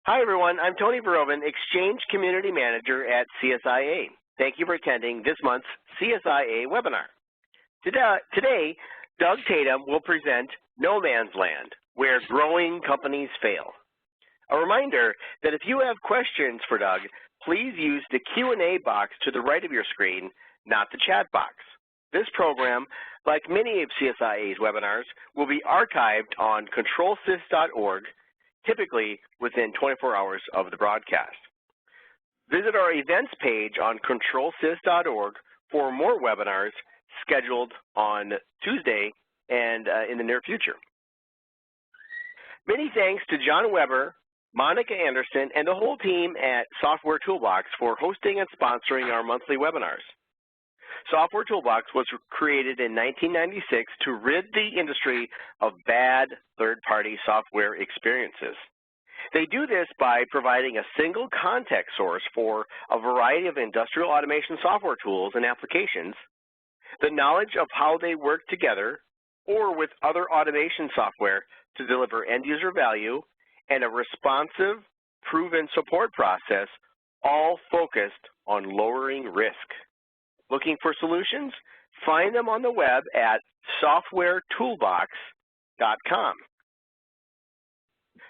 Hi, everyone. I'm Tony Verovan, Exchange Community Manager at CSIA. Thank you for attending this month's CSIA webinar. Today, Doug Tatum will present No Man's Land, Where Growing Companies Fail. A reminder that if you have questions for Doug, please use the Q&A box to the right of your screen, not the chat box. This program, like many of CSIA's webinars, will be archived on controlsys.org, typically within 24 hours of the broadcast. Visit our events page on controlsys.org for more webinars scheduled on Tuesday and in the near future. Many thanks to John Weber, Monica Anderson, and the whole team at Software Toolbox for hosting and sponsoring our monthly webinars. Software Toolbox was created in 1996 to rid the industry of bad third-party software experiences. They do this by providing a single context source for a variety of industrial automation software tools and applications, the knowledge of how they work together or with other automation software to deliver end-user value, and a responsive, proven support process, all focused on lowering risk. Looking for solutions? Find them on the web at softwaretoolbox.com.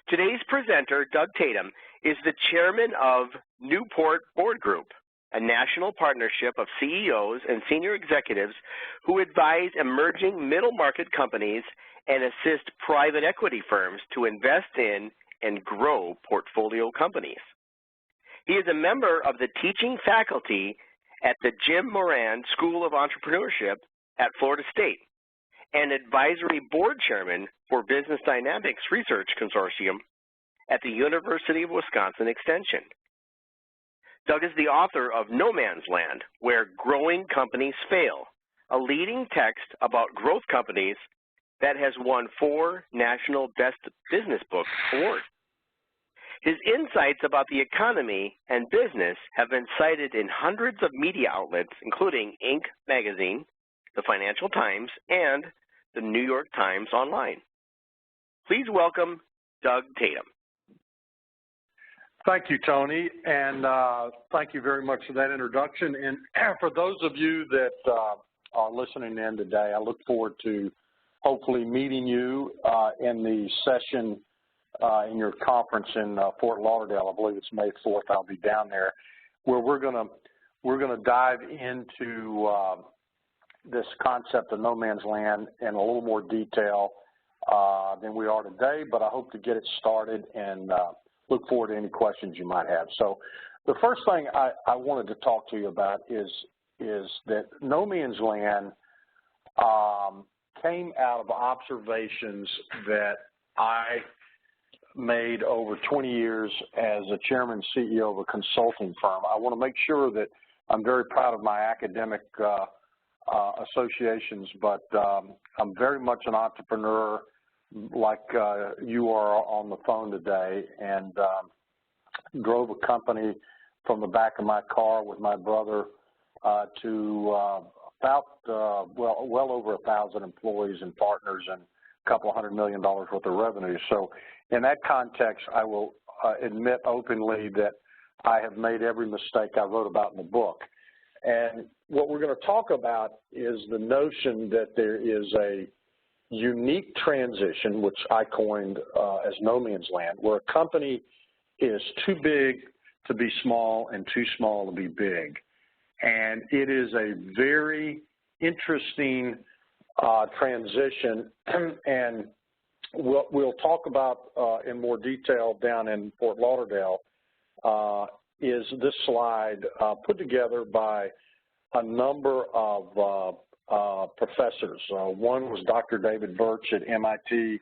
Today's presenter, Doug Tatum, is the chairman of Newport Board Group, a national partnership of CEOs and senior executives who advise emerging middle-market companies and assist private equity firms to invest in and grow portfolio companies. He is a member of the teaching faculty at the Jim Moran School of Entrepreneurship at Florida State and advisory board chairman for Business Dynamics Research Consortium at the University of Wisconsin Extension. Doug is the author of No Man's Land, Where Growing Companies Fail, a leading text about growth companies that has won 4 National Best Business Book awards. His insights about the economy and business have been cited in hundreds of media outlets, including Inc. magazine, the Financial Times, and the New York Times Online. Please welcome Doug Tatum. Thank you, Tony, and thank you very much for that introduction. And for those of you that are listening in today, I look forward to hopefully meeting you in the session in your conference in Fort Lauderdale. I believe it's May 4th. I'll be down there, where we're gonna dive into this concept of no man's land in a little more detail than we are today. But I hope to get it started and look forward to any questions you might have. So the first thing I wanted to talk to you about is that no man's land came out of observations that I made over 20 years as a chairman and CEO of a consulting firm. I want to make sure that I'm very proud of my academic associations, but I'm very much an entrepreneur like you are on the phone today, and drove a company from the back of my car with my brother to about, well over 1,000 employees and partners and a couple $100 million worth of revenue. So in that context, I will admit openly that I have made every mistake I wrote about in the book. And what we're going to talk about is the notion that there is a unique transition, which I coined as no man's land, where a company is too big to be small and too small to be big. And it is a very interesting transition, and we'll talk about in more detail down in Fort Lauderdale is this slide put together by a number of professors. One was Dr. David Birch at MIT,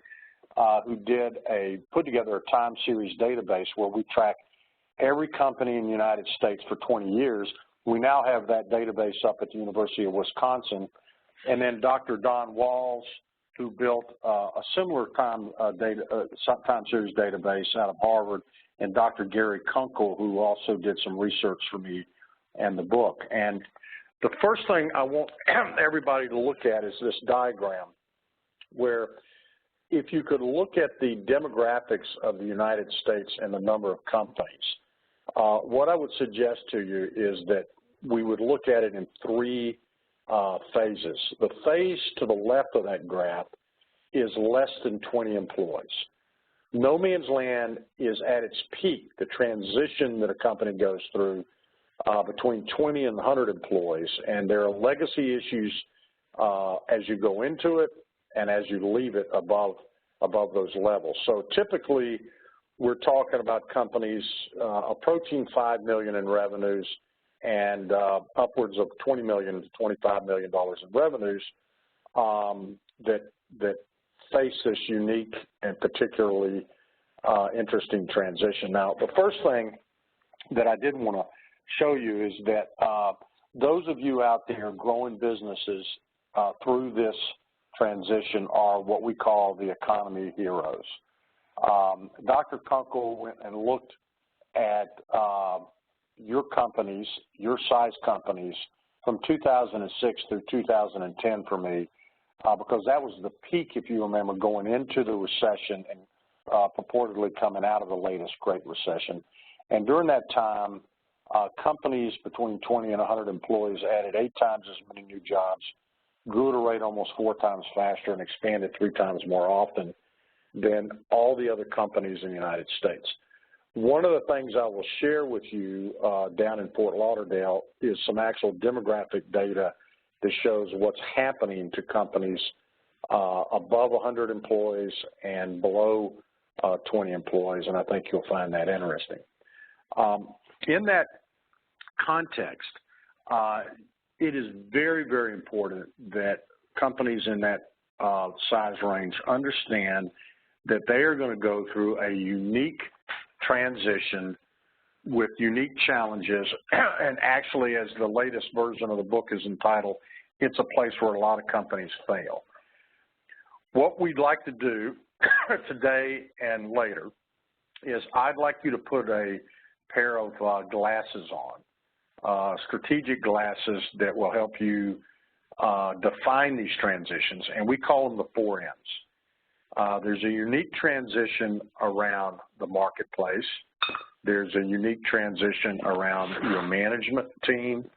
who put together a time series database where we track every company in the United States for 20 years. We now have that database up at the University of Wisconsin. And then Dr. Don Walls, who built a similar time series database out of Harvard, and Dr. Gary Kunkel, who also did some research for me and the book. And the first thing I want everybody to look at is this diagram, where if you could look at the demographics of the United States and the number of companies, what I would suggest to you is that we would look at it in three phases. The phase to the left of that graph is less than 20 employees. No man's land is at its peak, the transition that a company goes through between 20 and 100 employees, and there are legacy issues as you go into it and as you leave it above those levels. So typically, we're talking about companies approaching $5 million in revenues and upwards of $20 million to $25 million in revenues that face this unique and particularly interesting transition. Now, the first thing that I did want to show you is that those of you out there growing businesses through this transition are what we call the economy heroes. Dr. Kunkel went and looked at your companies, your size companies, from 2006 through 2010 for me, because that was the peak, if you remember, going into the recession and purportedly coming out of the latest Great Recession. And during that time, companies between 20 and 100 employees added 8 times as many new jobs, grew at a rate almost 4 times faster, and expanded 3 times more often than all the other companies in the United States. One of the things I will share with you down in Fort Lauderdale is some actual demographic data that shows what's happening to companies above 100 employees and below 20 employees, and I think you'll find that interesting. In that context, it is very, very important that companies in that size range understand that they are going to go through a unique transition with unique challenges, and actually, as the latest version of the book is entitled, it's a place where a lot of companies fail. What we'd like to do today and later is I'd like you to put a pair of glasses on, strategic glasses that will help you define these transitions, and we call them the 4 M's. There's a unique transition around the marketplace. There's a unique transition around your management team,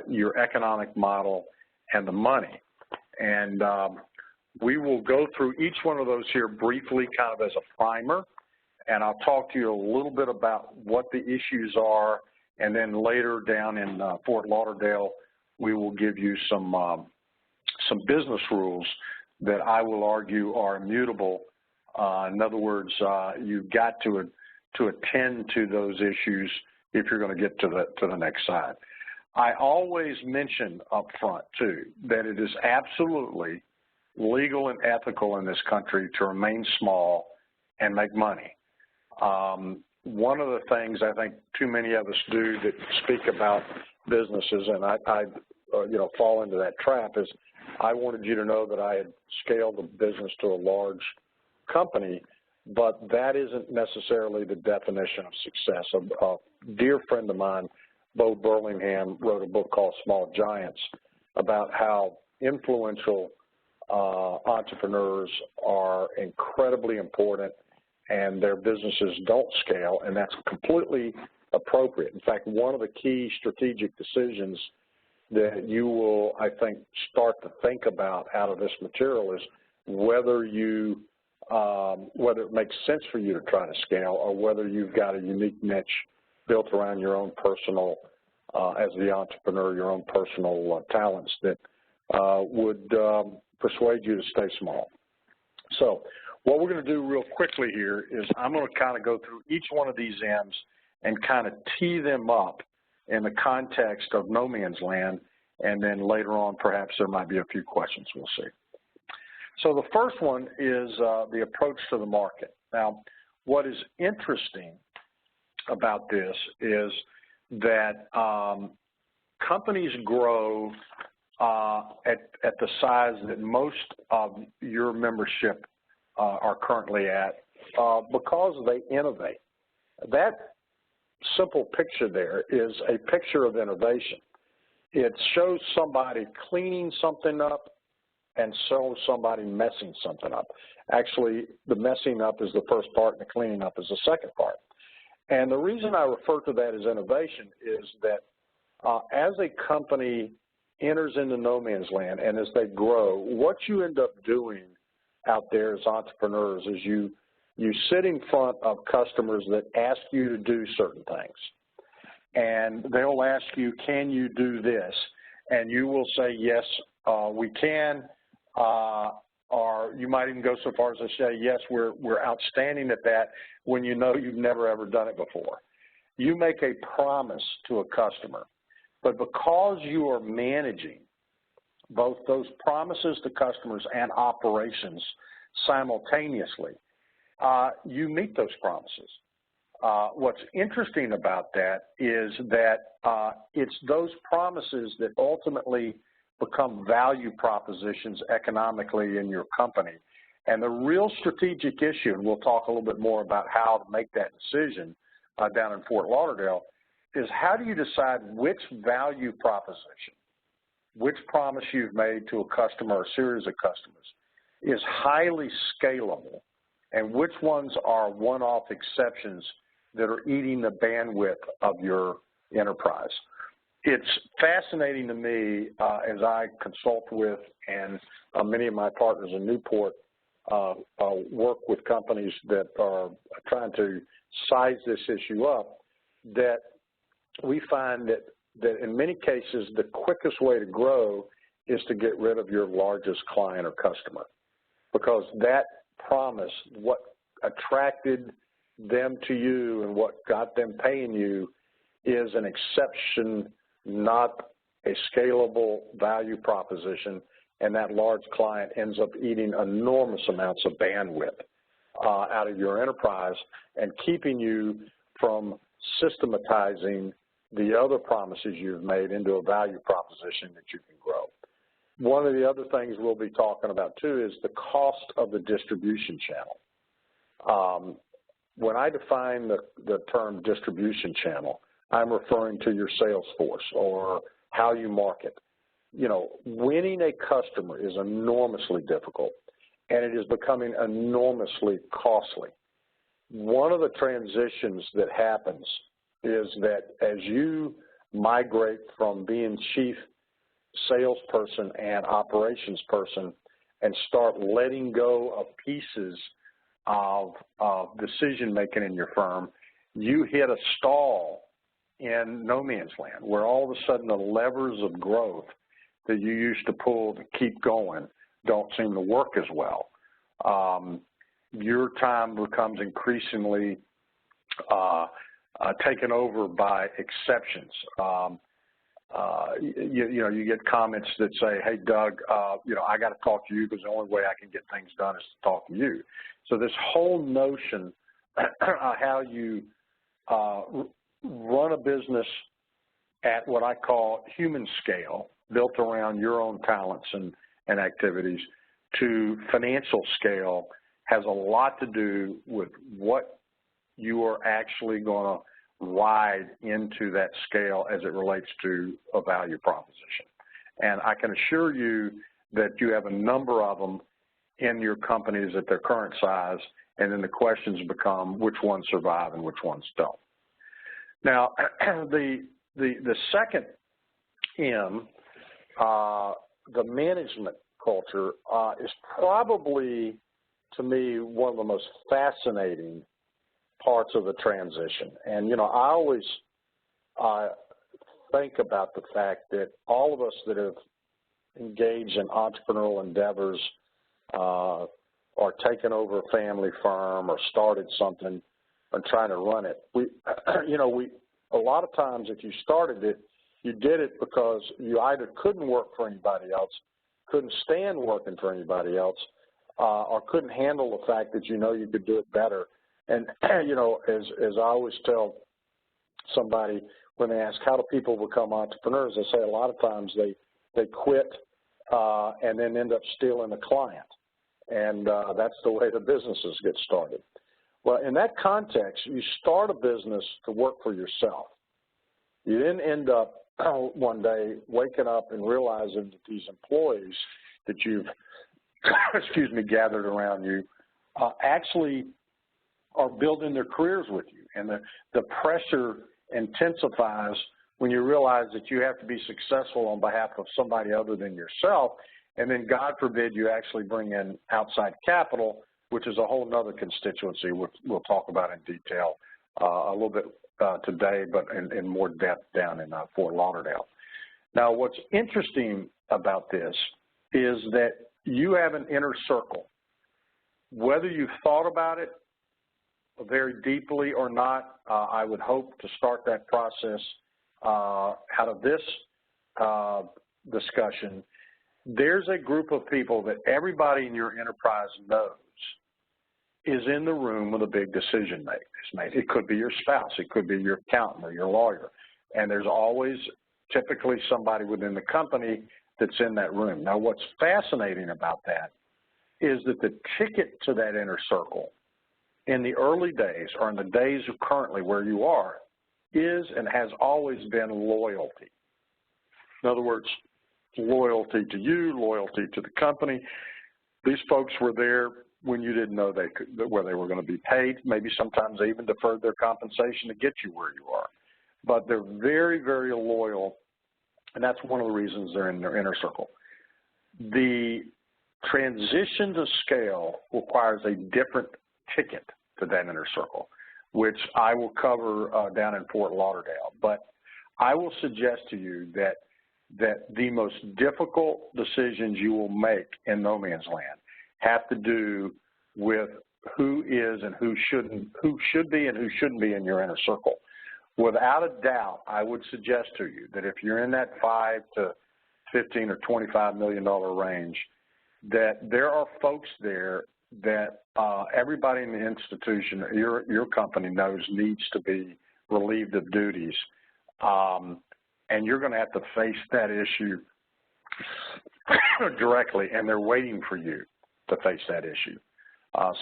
your economic model, and the money. And we will go through each one of those here briefly, kind of as a primer, and I'll talk to you a little bit about what the issues are, and then later down in Fort Lauderdale, we will give you some business rules that I will argue are immutable. In other words, you've got to attend to those issues if you're going to get to the next side. I always mention up front, too, that it is absolutely legal and ethical in this country to remain small and make money. One of the things I think too many of us do that speak about businesses, and I fall into that trap, is I wanted you to know that I had scaled the business to a large company, but that isn't necessarily the definition of success. A dear friend of mine, Bo Burlingham, wrote a book called Small Giants about how influential entrepreneurs are incredibly important and their businesses don't scale, and that's completely appropriate. In fact, one of the key strategic decisions that you will, I think, start to think about out of this material is whether it makes sense for you to try to scale, or whether you've got a unique niche built around your own personal, as the entrepreneur, your own personal talents that would persuade you to stay small. So what we're going to do real quickly here is I'm going to kind of go through each one of these M's and kind of tee them up in the context of no man's land, and then later on perhaps there might be a few questions. We'll see. So the first one is the approach to the market. Now, what is interesting about this is that companies grow at the size that most of your membership are currently at because they innovate. That simple picture there is a picture of innovation. It shows somebody cleaning something up and show somebody messing something up. Actually, the messing up is the first part and the cleaning up is the second part. And the reason I refer to that as innovation is that as a company enters into no man's land and as they grow, what you end up doing out there as entrepreneurs is you sit in front of customers that ask you to do certain things. And they'll ask you, can you do this? And you will say, yes, we can. Or you might even go so far as to say, yes, we're outstanding at that, when you know you've never ever done it before. You make a promise to a customer, but because you are managing both those promises to customers and operations simultaneously, you meet those promises. What's interesting about that is that it's those promises that ultimately become value propositions economically in your company. And the real strategic issue, and we'll talk a little bit more about how to make that decision down in Fort Lauderdale, is how do you decide which value proposition, which promise you've made to a customer or a series of customers is highly scalable, and which ones are one-off exceptions that are eating the bandwidth of your enterprise. It's fascinating to me as I consult with and many of my partners in Newport work with companies that are trying to size this issue up, that we find that in many cases the quickest way to grow is to get rid of your largest client or customer, because that promise, what attracted them to you and what got them paying you, is an exception, not a scalable value proposition, and that large client ends up eating enormous amounts of bandwidth out of your enterprise and keeping you from systematizing the other promises you've made into a value proposition that you can grow. One of the other things we'll be talking about too is the cost of the distribution channel. When I define the term distribution channel, I'm referring to your sales force or how you market. You know, winning a customer is enormously difficult, and it is becoming enormously costly. One of the transitions that happens is that as you migrate from being chief salesperson and operations person and start letting go of pieces of decision-making in your firm, you hit a stall in no man's land, where all of a sudden the levers of growth that you used to pull to keep going don't seem to work as well. Your time becomes increasingly taken over by exceptions. You get comments that say, hey, Doug, I got to talk to you because the only way I can get things done is to talk to you. So this whole notion of how you run a business at what I call human scale, built around your own talents and activities, to financial scale has a lot to do with what you are actually going to ride into that scale as it relates to a value proposition. And I can assure you that you have a number of them in your companies at their current size, and then the questions become which ones survive and which ones don't. Now, the second M, the management culture, is probably, to me, one of the most fascinating parts of the transition. And, I always think about the fact that all of us that have engaged in entrepreneurial endeavors or taken over a family firm or started something and trying to run it, a lot of times if you started it, you did it because you either couldn't work for anybody else, couldn't stand working for anybody else, or couldn't handle the fact that you could do it better. And, as I always tell somebody when they ask how do people become entrepreneurs, I say a lot of times they quit and then end up stealing the client. And that's the way the businesses get started. Well, in that context, you start a business to work for yourself. You then end up one day waking up and realizing that these employees that you've, excuse me, gathered around you actually are building their careers with you. And the pressure intensifies when you realize that you have to be successful on behalf of somebody other than yourself. And then, God forbid, you actually bring in outside capital, which is a whole nother constituency we'll talk about in detail a little bit today, but in more depth down in Fort Lauderdale. Now, what's interesting about this is that you have an inner circle. Whether you've thought about it very deeply or not, I would hope to start that process out of this discussion. There's a group of people that everybody in your enterprise knows is in the room when a big decision is made. It could be your spouse, it could be your accountant or your lawyer, and there's always typically somebody within the company that's in that room. Now, what's fascinating about that is that the ticket to that inner circle in the early days, or in the days of currently where you are, is and has always been loyalty. In other words, loyalty to you, loyalty to the company. These folks were there when you didn't know where they were going to be paid. Maybe sometimes they even deferred their compensation to get you where you are. But they're very, very loyal, and that's one of the reasons they're in their inner circle. The transition to scale requires a different ticket to that inner circle, which I will cover down in Fort Lauderdale. But I will suggest to you that the most difficult decisions you will make in no man's land have to do with who is and who should be and who shouldn't be in your inner circle. Without a doubt, I would suggest to you that if you're in that $5 to $15 or $25 million range, that there are folks there that everybody in the institution, your company knows needs to be relieved of duties. And you're going to have to face that issue directly, and they're waiting for you to face that issue.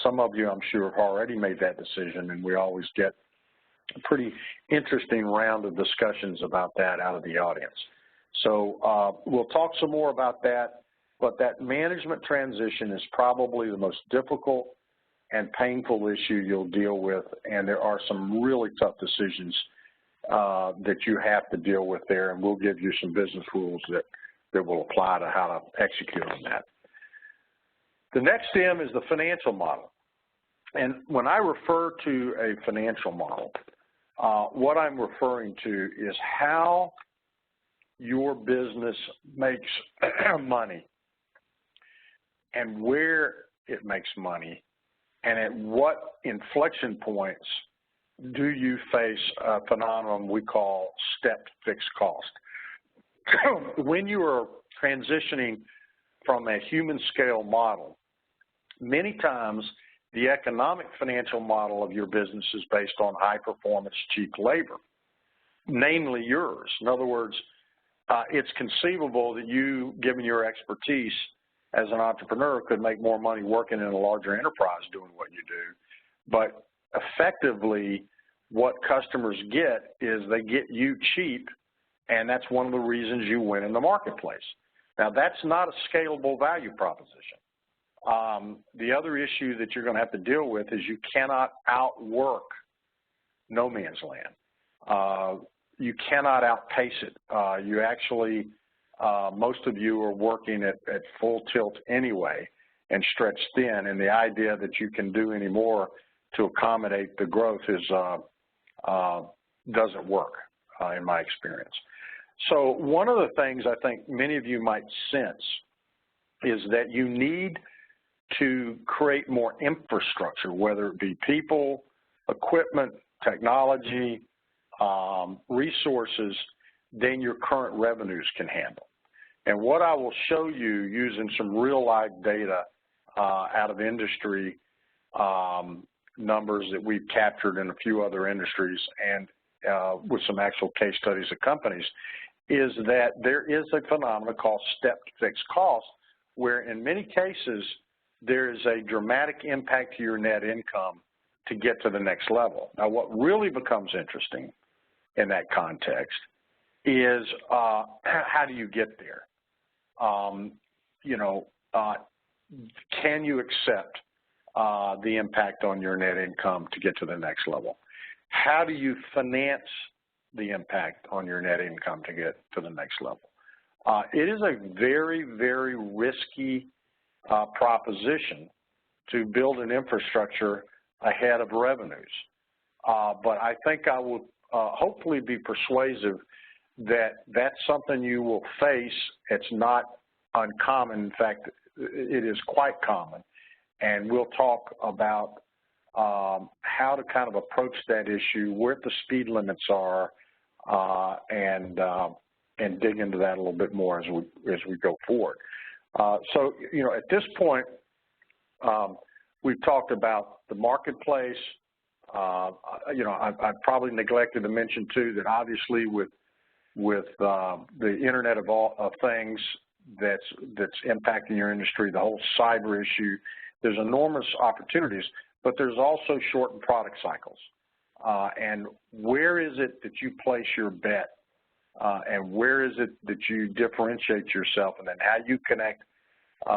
Some of you, I'm sure, have already made that decision, and we always get a pretty interesting round of discussions about that out of the audience. So we'll talk some more about that, but that management transition is probably the most difficult and painful issue you'll deal with, and there are some really tough decisions that you have to deal with there, and we'll give you some business rules that will apply to how to execute on that. The next M is the financial model. And when I refer to a financial model, what I'm referring to is how your business makes money and where it makes money, and at what inflection points do you face a phenomenon we call stepped fixed cost. When you are transitioning from a human scale model, many times the economic financial model of your business is based on high performance, cheap labor, namely yours. In other words, it's conceivable that you, given your expertise as an entrepreneur, could make more money working in a larger enterprise doing what you do. But effectively, what customers get is they get you cheap, and that's one of the reasons you win in the marketplace. Now, that's not a scalable value proposition. The other issue that you're going to have to deal with is you cannot outwork no man's land. You cannot outpace it. You actually, most of you are working at full tilt anyway and stretched thin, and the idea that you can do any more to accommodate the growth is doesn't work in my experience. So one of the things I think many of you might sense is that you need to create more infrastructure, whether it be people, equipment, technology, resources, than your current revenues can handle. And what I will show you using some real life data out of industry numbers that we've captured in a few other industries and with some actual case studies of companies is that there is a phenomenon called stepped fixed cost, where in many cases there is a dramatic impact to your net income to get to the next level. Now, what really becomes interesting in that context is how do you get there? can you accept the impact on your net income to get to the next level? How do you finance the impact on your net income to get to the next level? It is a very, very risky proposition to build an infrastructure ahead of revenues. But I think I will hopefully be persuasive that that's something you will face. It's not uncommon. In fact, it is quite common. And we'll talk about how to kind of approach that issue, where the speed limits are, and dig into that a little bit more as we go forward. So, at this point, we've talked about the marketplace. I probably neglected to mention too that obviously with the Internet of Things that's impacting your industry, the whole cyber issue, there's enormous opportunities, but there's also shortened product cycles. And where is it that you place your bet, and where is it that you differentiate yourself, and then how you connect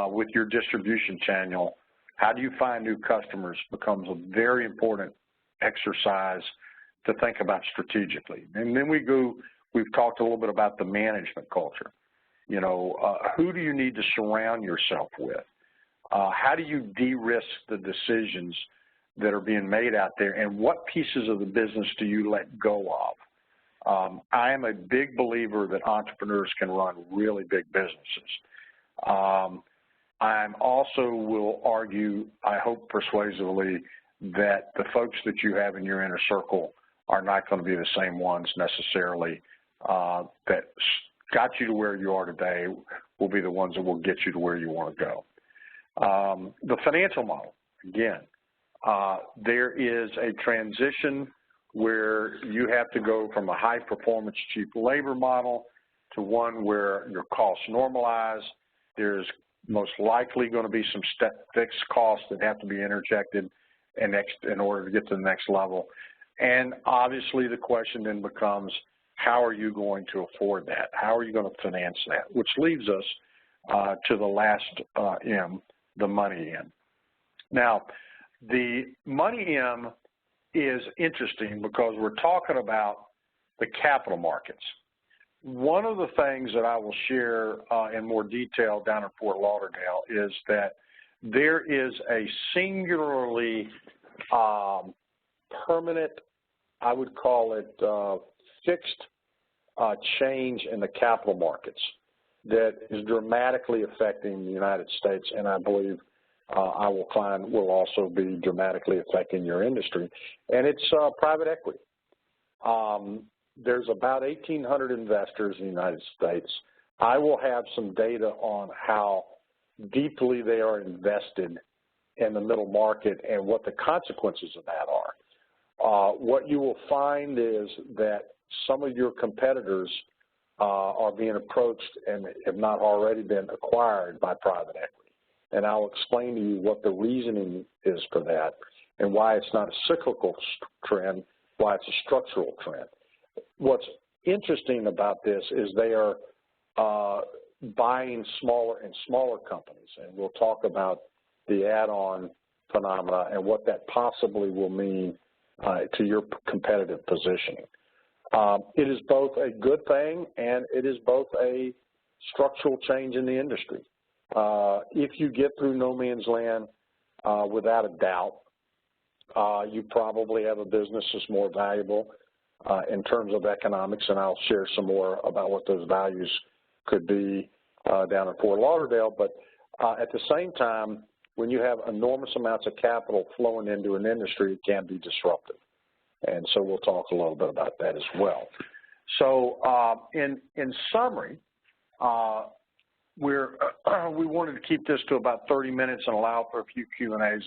with your distribution channel, how do you find new customers becomes a very important exercise to think about strategically. And then we've talked a little bit about the management culture. Who do you need to surround yourself with? How do you de-risk the decisions that are being made out there, and what pieces of the business do you let go of? I am a big believer that entrepreneurs can run really big businesses. I also will argue, I hope persuasively, that the folks that you have in your inner circle are not going to be the same ones necessarily that got you to where you are today will be the ones that will get you to where you want to go. The financial model, again, there is a transition where you have to go from a high-performance, cheap labor model to one where your costs normalize. There's most likely going to be some fixed costs that have to be interjected in order to get to the next level. And obviously the question then becomes, how are you going to afford that? How are you going to finance that? Which leaves us to the last M, the money M. Now, the money M is interesting because we're talking about the capital markets. One of the things that I will share in more detail down in Fort Lauderdale is that there is a singularly permanent, I would call it fixed change in the capital markets that is dramatically affecting the United States, and I believe I will find will also be dramatically affecting your industry, and it's private equity. There's about 1,800 investors in the United States. I will have some data on how deeply they are invested in the middle market and what the consequences of that are. What you will find is that some of your competitors are being approached and have not already been acquired by private equity. And I'll explain to you what the reasoning is for that and why it's not a cyclical trend, why it's a structural trend. What's interesting about this is they are buying smaller and smaller companies, and we'll talk about the add-on phenomena and what that possibly will mean to your competitive positioning. It is both a good thing and it is both a structural change in the industry. If you get through no man's land, without a doubt, you probably have a business that's more valuable in terms of economics, and I'll share some more about what those values could be down in Fort Lauderdale. But at the same time, when you have enormous amounts of capital flowing into an industry, it can be disruptive. And so we'll talk a little bit about that as well. So in summary, we wanted to keep this to about 30 minutes and allow for a few Q&As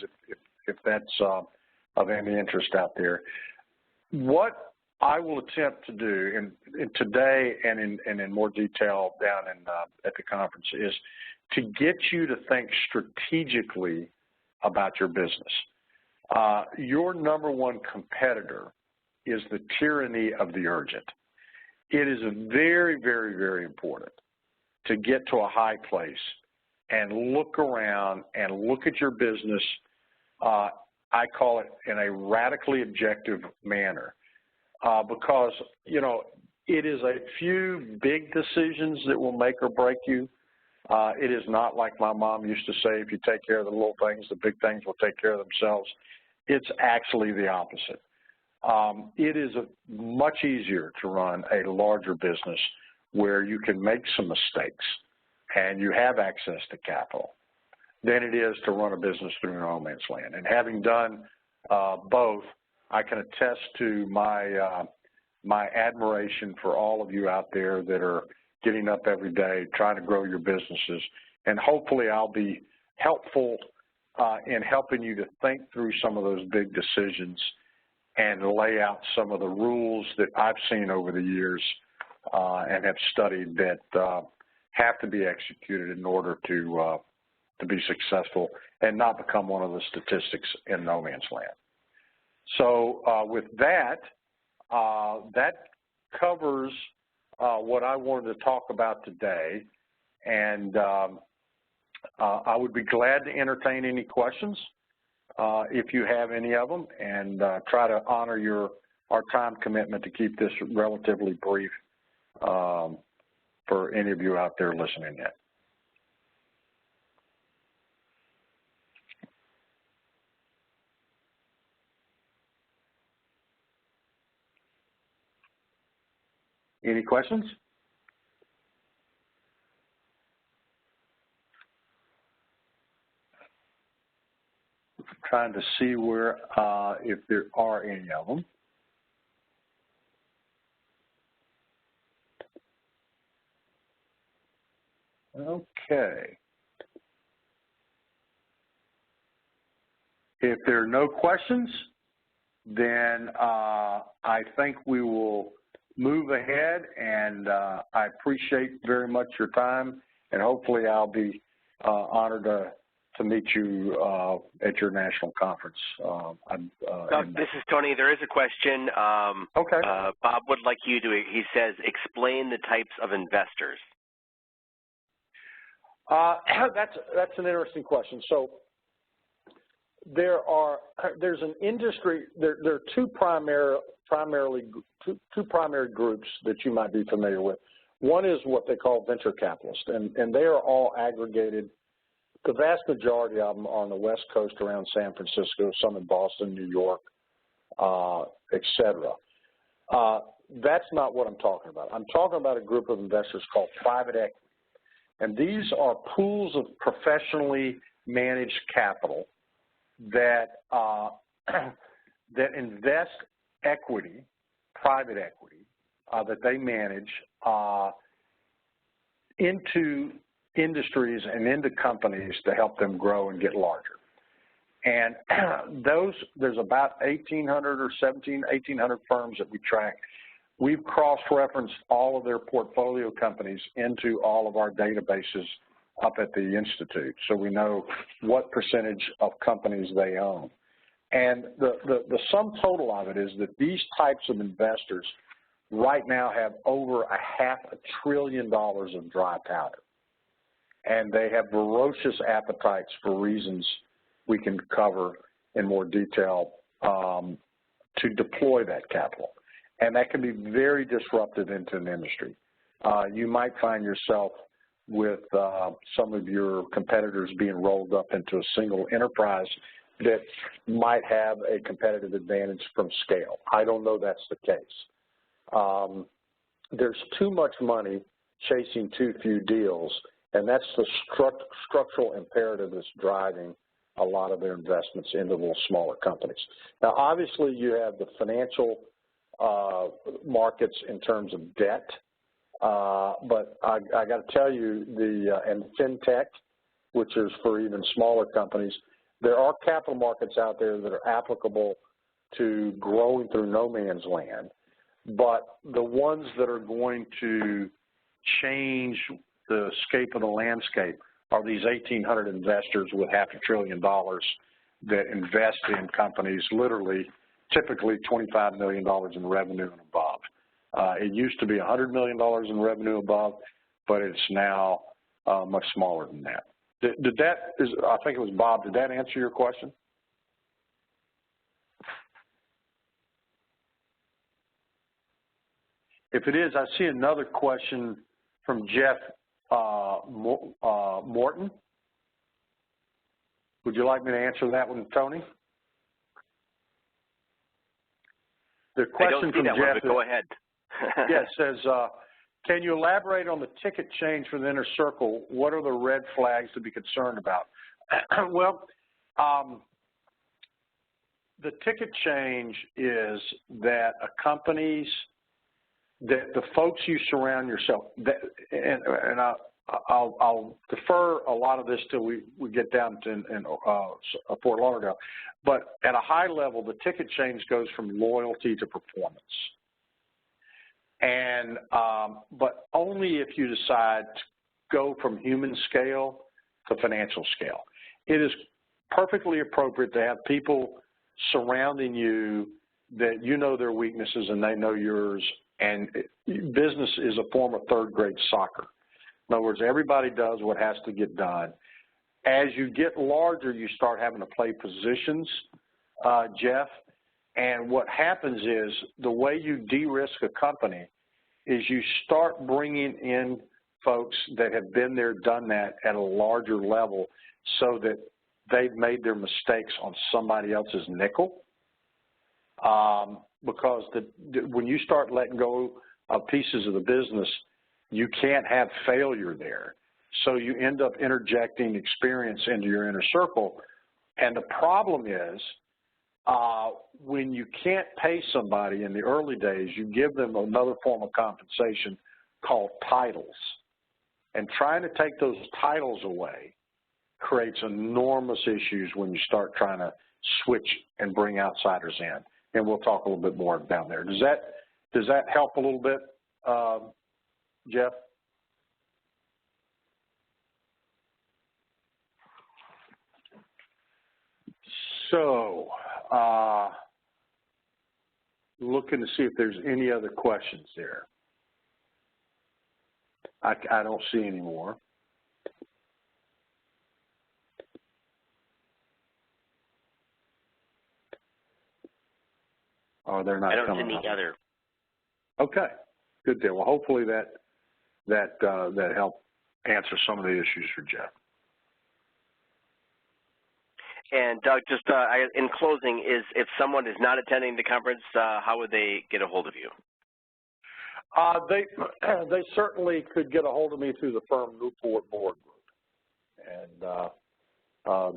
if that's of any interest out there. What I will attempt to do in today and in more detail down at the conference is to get you to think strategically about your business. Your number one competitor is the tyranny of the urgent. It is very, very, very important to get to a high place and look around and look at your business, I call it in a radically objective manner, because, you know, it is a few big decisions that will make or break you. It is not like my mom used to say, if you take care of the little things, the big things will take care of themselves. It's actually the opposite. It is much easier to run a larger business where you can make some mistakes and you have access to capital than it is to run a business through no man's land. And having done both, I can attest to my admiration for all of you out there that are getting up every day, trying to grow your businesses. And hopefully I'll be helpful in helping you to think through some of those big decisions and lay out some of the rules that I've seen over the years and have studied that have to be executed in order to be successful and not become one of the statistics in no man's land. So with that, that covers what I wanted to talk about today, and I would be glad to entertain any questions if you have any of them, and try to honor our time commitment to keep this relatively brief for any of you out there listening in. Any questions? Trying to see where, if there are any of them. Okay. If there are no questions, then I think we will move ahead, and I appreciate very much your time, and hopefully I'll be honored to meet you at your national conference. Doug, this is Tony. There is a question. Okay. Bob would like you to, he says, explain the types of investors. That's an interesting question. So there's an industry, there are two primary groups that you might be familiar with. One is what they call venture capitalists, and they are all aggregated. The vast majority of them are on the West Coast around San Francisco, some in Boston, New York, et cetera. That's not what I'm talking about. I'm talking about a group of investors called private equity. And these are pools of professionally managed capital that, that invest equity, private equity, that they manage into industries and into companies to help them grow and get larger. And there's about 1,800 or 1,800 firms that we track. We've cross-referenced all of their portfolio companies into all of our databases up at the Institute, so we know what percentage of companies they own. And the sum total of it is that these types of investors right now have over $500 billion of dry powder. And they have ferocious appetites for reasons we can cover in more detail to deploy that capital. And that can be very disruptive into an industry. You might find yourself with some of your competitors being rolled up into a single enterprise that might have a competitive advantage from scale. I don't know that's the case. There's too much money chasing too few deals, and that's the structural imperative that's driving a lot of their investments into little smaller companies. Now, obviously, you have the financial markets in terms of debt, but I got to tell you, and fintech, which is for even smaller companies, there are capital markets out there that are applicable to growing through no man's land, but the ones that are going to change the scape of the landscape are these 1,800 investors with $500 billion that invest in companies literally, typically $25 million in revenue and above. It used to be $100 million in revenue above, but it's now much smaller than that. Did that, I think it was Bob, did that answer your question? If it is, I see another question from Jeff Morton. Would you like me to answer that one, Tony? The question from Jeff, go ahead. yeah, says, can you elaborate on the ticket change for the inner circle? What are the red flags to be concerned about? Well, the ticket change is that that the folks you surround yourself, and I'll defer a lot of this till we get down to Fort Lauderdale, but at a high level, the ticket change goes from loyalty to performance. And, but only if you decide to go from human scale to financial scale. It is perfectly appropriate to have people surrounding you that you know their weaknesses and they know yours, and business is a form of third-grade soccer. In other words, everybody does what has to get done. As you get larger, you start having to play positions, Jeff, and what happens is the way you de-risk a company is you start bringing in folks that have been there, done that at a larger level so that they've made their mistakes on somebody else's nickel. Because when you start letting go of pieces of the business, you can't have failure there. So you end up interjecting experience into your inner circle. And the problem is when you can't pay somebody in the early days, you give them another form of compensation called titles. And trying to take those titles away creates enormous issues when you start trying to switch and bring outsiders in. And we'll talk a little bit more down there. Does that help a little bit, Jeff? So, looking to see if there's any other questions there. I don't see any more. Oh, they're not coming up. I don't see any other. Okay, good deal. Well, hopefully that helped answer some of the issues for Jeff. And Doug, just in closing, if someone is not attending the conference, how would they get a hold of you? They certainly could get a hold of me through the firm Newport Board Group, and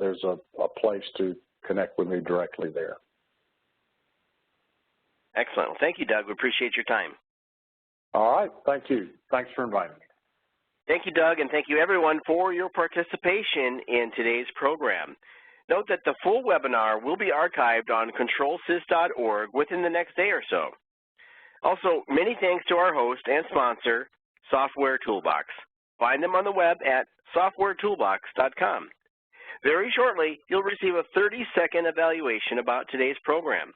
there's a place to connect with me directly there. Excellent. Well, thank you, Doug. We appreciate your time. All right. Thank you. Thanks for inviting me. Thank you, Doug, and thank you, everyone, for your participation in today's program. Note that the full webinar will be archived on controlsys.org within the next day or so. Also, many thanks to our host and sponsor, Software Toolbox. Find them on the web at softwaretoolbox.com. Very shortly, you'll receive a 30-second evaluation about today's program.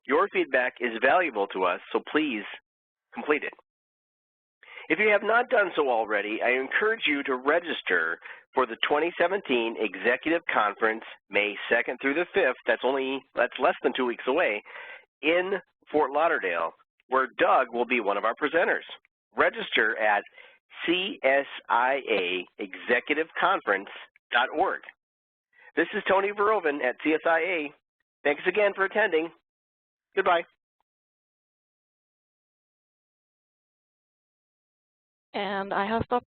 Your feedback is valuable to us, so please complete it. If you have not done so already, I encourage you to register for the 2017 Executive Conference, May 2nd through the 5th. That's less than 2 weeks away, in Fort Lauderdale, where Doug will be one of our presenters. Register at CSIAexecutiveconference.org. This is Tony Verhoeven at CSIA. Thanks again for attending. Goodbye. And I have stopped